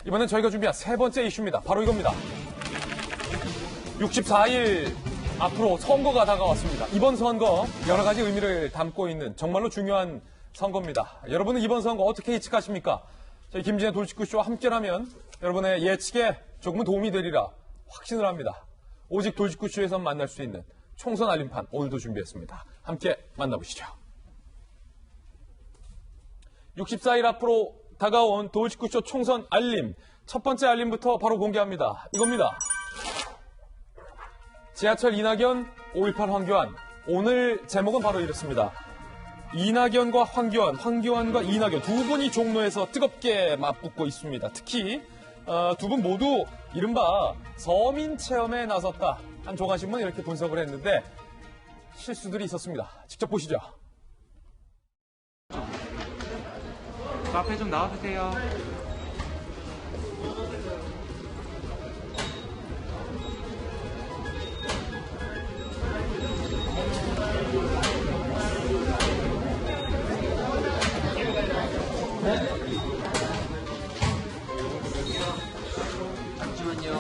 이번엔 저희가 준비한 세 번째 이슈입니다. 바로 이겁니다. 64일 앞으로 선거가 다가왔습니다. 이번 선거 여러 가지 의미를 담고 있는 정말로 중요한 선거입니다. 여러분은 이번 선거 어떻게 예측하십니까? 저희 김진애 돌직구쇼와 함께라면 여러분의 예측에 조금은 도움이 되리라 확신을 합니다. 오직 돌직구쇼에서 만날 수 있는 총선 알림판 오늘도 준비했습니다. 함께 만나보시죠. 64일 앞으로 다가온 돌직구쇼 총선 알림. 첫 번째 알림부터 바로 공개합니다. 이겁니다. 지하철 이낙연, 5.18 황교안. 오늘 제목은 바로 이렇습니다. 이낙연과 황교안, 황교안과 이낙연 두 분이 종로에서 뜨겁게 맞붙고 있습니다. 특히 두 분 모두 이른바 서민 체험에 나섰다. 한 조간신문 이렇게 분석을 했는데 실수들이 있었습니다. 직접 보시죠. 저 앞에 좀 나와주세요. 잠시만요.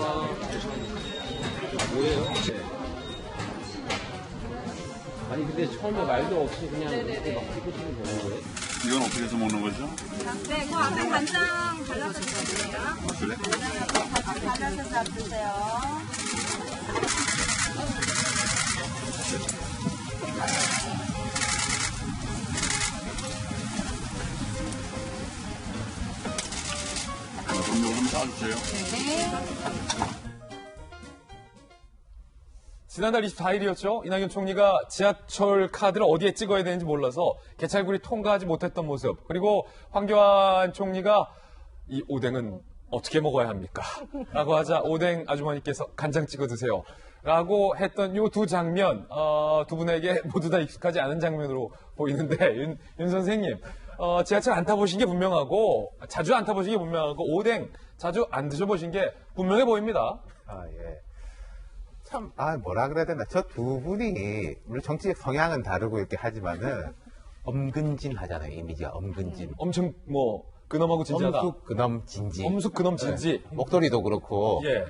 뭐예요? 네. 아니 근데 처음에 말도 없이 그냥 이렇게 막 찍으시면 되는 거예요? 이건 어떻게 해서 먹는 거죠? 네, 그 앞에 간장 발라서 드세요. 그래? 발라서 잡으세요. 돈좀 좀 싸주세요. 지난달 24일이었죠. 이낙연 총리가 지하철 카드를 어디에 찍어야 되는지 몰라서 개찰구를 통과하지 못했던 모습. 그리고 황교안 총리가 이 오뎅은 어떻게 먹어야 합니까? 라고 하자 오뎅 아주머니께서 간장 찍어 드세요. 라고 했던 이 두 장면, 두 분에게 모두 다 익숙하지 않은 장면으로 보이는데 윤 선생님, 지하철 안 타보신 게 분명하고 자주 안 타보신 게 분명하고 오뎅 자주 안 드셔보신 게 분명해 보입니다. 아, 예. 참, 뭐라 그래야 되나. 저 두 분이, 물론 정치적 성향은 다르고 이렇게 하지만은, 엄근진 하잖아요, 이미지가. 엄근진. 엄청 근엄하고 진지하다. 엄숙, 근엄, 진지. 엄숙 근엄 진지. 예. 목소리도 그렇고. 예.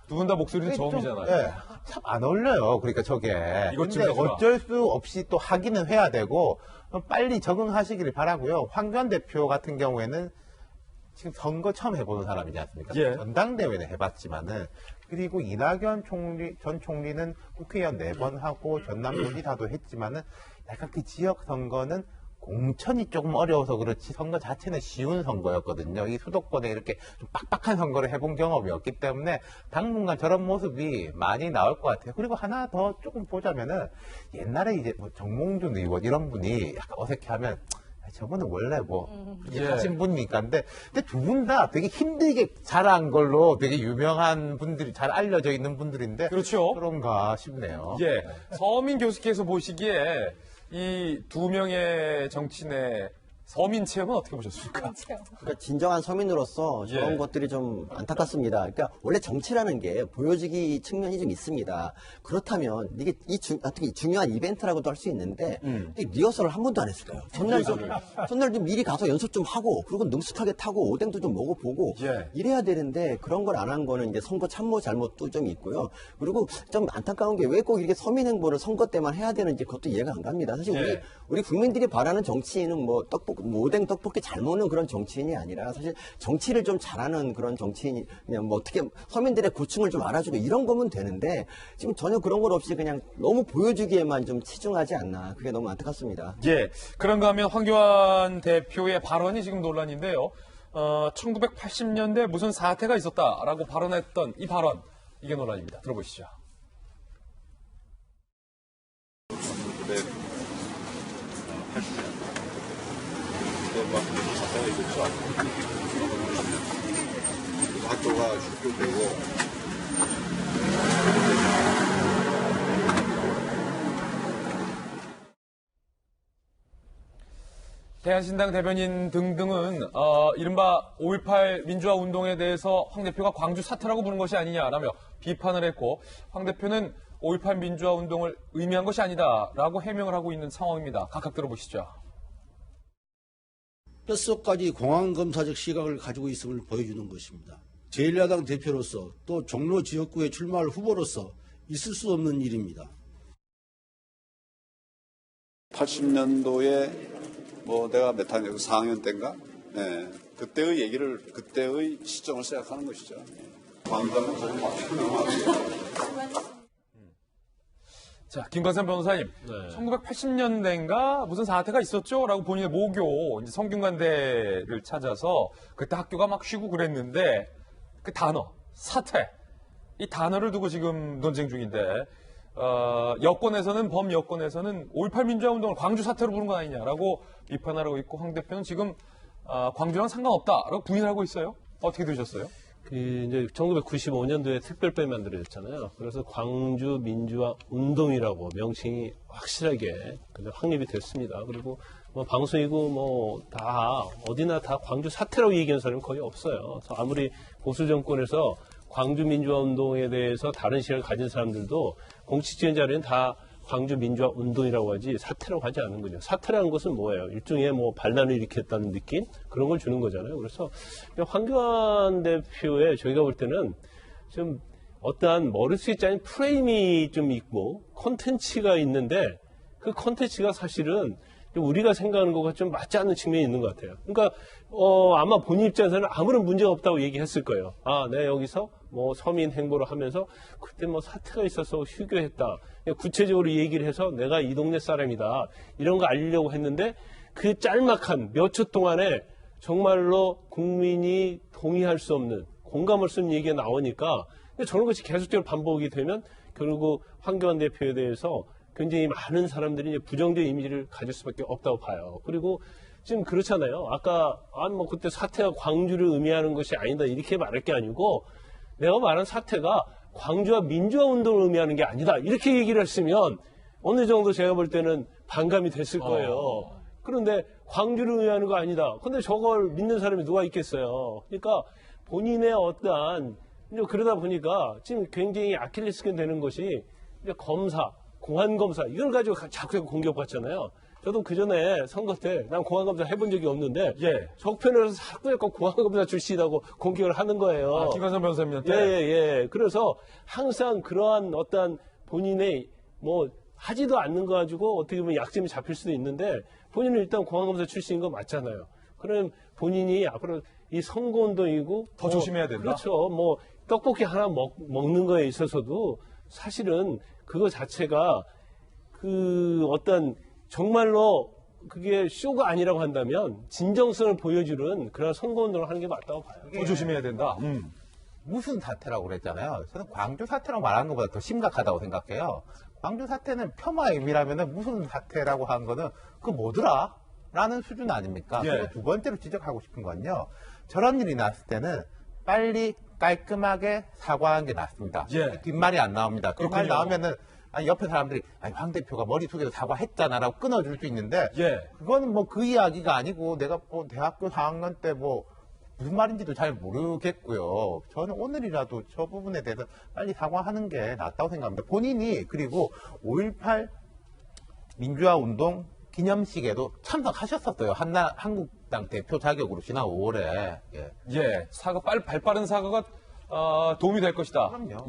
두 분 다 목소리는 좀, 저음이잖아요. 예. 참 안 어울려요. 그러니까 저게. 이것 근데 좀 어쩔 수 없이 또 하기는 해야 되고, 빨리 적응하시길 바라고요. 황교안 대표 같은 경우에는 지금 선거 처음 해보는 사람이지 않습니까? 예. 전당대회는 해봤지만은, 그리고 이낙연 전 총리는 국회의원 4번 하고 전남도지사도 했지만은 약간 그 지역 선거는 공천이 조금 어려워서 그렇지 선거 자체는 쉬운 선거였거든요. 이 수도권에 이렇게 좀 빡빡한 선거를 해본 경험이 없기 때문에 당분간 저런 모습이 많이 나올 것 같아요. 그리고 하나 더 조금 보자면은 옛날에 이제 정몽준 의원 이런 분이 약간 어색해하면 저분은 원래 이렇게 예. 하신 분이니까. 근데 두 분 다 되게 힘들게 자란 걸로 되게 유명한 분들이 잘 알려져 있는 분들인데. 그렇죠. 그런가 싶네요. 예. 서민 교수께서 보시기에 이 두 명의 정치인의 서민 체험은 어떻게 보셨습니까? 그러니까 진정한 서민으로서 저런 예. 것들이 좀 안타깝습니다. 그러니까 원래 정치라는 게 보여지기 측면이 좀 있습니다. 그렇다면 이게 어떻게 중요한 이벤트라고도 할 수 있는데 이 리허설을 한 번도 안 했을까요? 전날 좀 미리 가서 연습 좀 하고 그리고 능숙하게 타고 오뎅도 좀 먹어보고 예. 이래야 되는데 그런 걸 안 한 거는 이제 선거 참모 잘못도 좀 있고요. 그리고 좀 안타까운 게 왜 꼭 이렇게 서민 행보를 선거 때만 해야 되는지 그것도 이해가 안 갑니다. 사실 예. 우리 국민들이 바라는 정치인은 오뎅 떡볶이 잘 먹는 그런 정치인이 아니라 사실 정치를 좀 잘하는 그런 정치인이 그냥 어떻게 서민들의 고충을 좀 알아주고 이런 거면 되는데 지금 전혀 그런 것 없이 그냥 너무 보여주기에만 좀 치중하지 않나. 그게 너무 안타깝습니다. 예. 그런가 하면 황교안 대표의 발언이 지금 논란인데요. 1980년대 무슨 사태가 있었다라고 발언했던 이 발언, 이게 논란입니다. 들어보시죠. 학교가 축소되고 대한신당 대변인 등등은 이른바 5.18 민주화 운동에 대해서 황 대표가 광주 사태라고 부른 것이 아니냐라며 비판을 했고 황 대표는 5.18 민주화 운동을 의미한 것이 아니다라고 해명을 하고 있는 상황입니다. 각각 들어보시죠. 뼛속까지 공안검사적 시각을 가지고 있음을 보여주는 것입니다. 제1야당 대표로서 또 종로 지역구에 출마할 후보로서 있을 수 없는 일입니다. 80년도에 뭐 내가 몇 학년, 4학년 때인가? 네. 그때의 얘기를, 그때의 시점을 생각하는 것이죠. 광장은 저는 자, 김광삼 변호사님. 1980년대인가 무슨 사태가 있었죠? 라고 본인의 모교, 이제 성균관대를 찾아서 그때 학교가 막 쉬고 그랬는데 그 단어, 사태. 이 단어를 두고 지금 논쟁 중인데, 여권에서는, 범여권에서는 5.18 민주화운동을 광주 사태로 부른 거 아니냐라고 비판하고 있고, 황 대표는 지금, 광주랑 상관없다라고 부인하고 있어요. 어떻게 들으셨어요? 이제 1995년도에 특별법이 만들어졌잖아요. 그래서 광주 민주화 운동이라고 명칭이 확실하게 확립이 됐습니다. 그리고 뭐 방송이고 뭐 다 어디나 다 광주 사태라고 얘기하는 사람이 거의 없어요. 그래서 아무리 보수 정권에서 광주 민주화 운동에 대해서 다른 시각을 가진 사람들도 공식 지원 자료는 다 광주 민주화 운동이라고 하지 사태라고 하지 않는 거죠. 사태라는 것은 뭐예요? 일종의 뭐 반란을 일으켰다는 느낌? 그런 걸 주는 거잖아요. 그래서 황교안 대표의 저희가 볼 때는 좀 어떠한 머릿속에 짜인 프레임이 좀 있고 콘텐츠가 있는데 그 콘텐츠가 사실은 우리가 생각하는 것과 좀 맞지 않는 측면이 있는 것 같아요. 그러니까 아마 본인 입장에서는 아무런 문제가 없다고 얘기했을 거예요. 아, 내가 여기서 뭐 서민 행보를 하면서 그때 뭐 사태가 있어서 휴교했다. 구체적으로 얘기를 해서 내가 이 동네 사람이다. 이런 거 알리려고 했는데 그 짤막한 몇 초 동안에 정말로 국민이 동의할 수 없는 공감할 수 없는 얘기가 나오니까 저런 것이 계속적으로 반복이 되면 결국 황교안 대표에 대해서 굉장히 많은 사람들이 이제 부정적인 이미지를 가질 수밖에 없다고 봐요. 그리고 지금 그렇잖아요. 아까 뭐 그때 사태가 광주를 의미하는 것이 아니다 이렇게 말할 게 아니고 내가 말한 사태가 광주와 민주화 운동을 의미하는 게 아니다 이렇게 얘기를 했으면 어느 정도 제가 볼 때는 반감이 됐을 거예요. 그런데 광주를 의미하는 거 아니다. 근데 저걸 믿는 사람이 누가 있겠어요. 그러니까 본인의 어떠한 그러다 보니까 지금 굉장히 아킬레스腱 되는 것이 이제 검사 공안검사 이걸 가지고 자꾸 공격받잖아요. 저도 그 전에 선거 때 난 공안검사 해본 적이 없는데 적편에서 자꾸 약간 공안검사 출신이라고 공격을 하는 거예요. 김광삼 변호사님한테? 예. 그래서 항상 그러한 어떤 본인의 뭐 하지도 않는 거 가지고 어떻게 보면 약점이 잡힐 수도 있는데 본인은 일단 공안검사 출신인 거 맞잖아요. 그럼 본인이 앞으로 이 선거운동이고 더 조심해야 된다? 그렇죠. 뭐 떡볶이 하나 먹는 거에 있어서도 사실은 그거 자체가 그 어떤 정말로 그게 쇼가 아니라고 한다면 진정성을 보여주는 그런 선거운동을 하는 게 맞다고 봐요. 더 조심해야 된다. 무슨 사태라고 그랬잖아요. 저는 광주 사태라고 말하는 것보다 더 심각하다고 생각해요. 광주 사태는 폄하의 의미라면 무슨 사태라고 하는 거는 그 뭐더라? 라는 수준 아닙니까? 그리고 두 번째로 지적하고 싶은 건요. 저런 일이 났을 때는 빨리 깔끔하게 사과하는 게 낫습니다. 뒷말이 안 나옵니다. 뒷말 나오면은 옆에 사람들이 황 대표가 머리 숙여서 사과했잖아라고 끊어줄 수 있는데 그거는 뭐 그 이야기가 아니고 내가 뭐 대학교 4학년 때 뭐 무슨 말인지도 잘 모르겠고요. 저는 오늘이라도 저 부분에 대해서 빨리 사과하는 게 낫다고 생각합니다. 본인이 그리고 5.18 민주화 운동 기념식에도 참석하셨었어요. 한국당 대표 자격으로 지난 5월에. 발 빠른 사과가 도움이 될 것이다. 그럼요.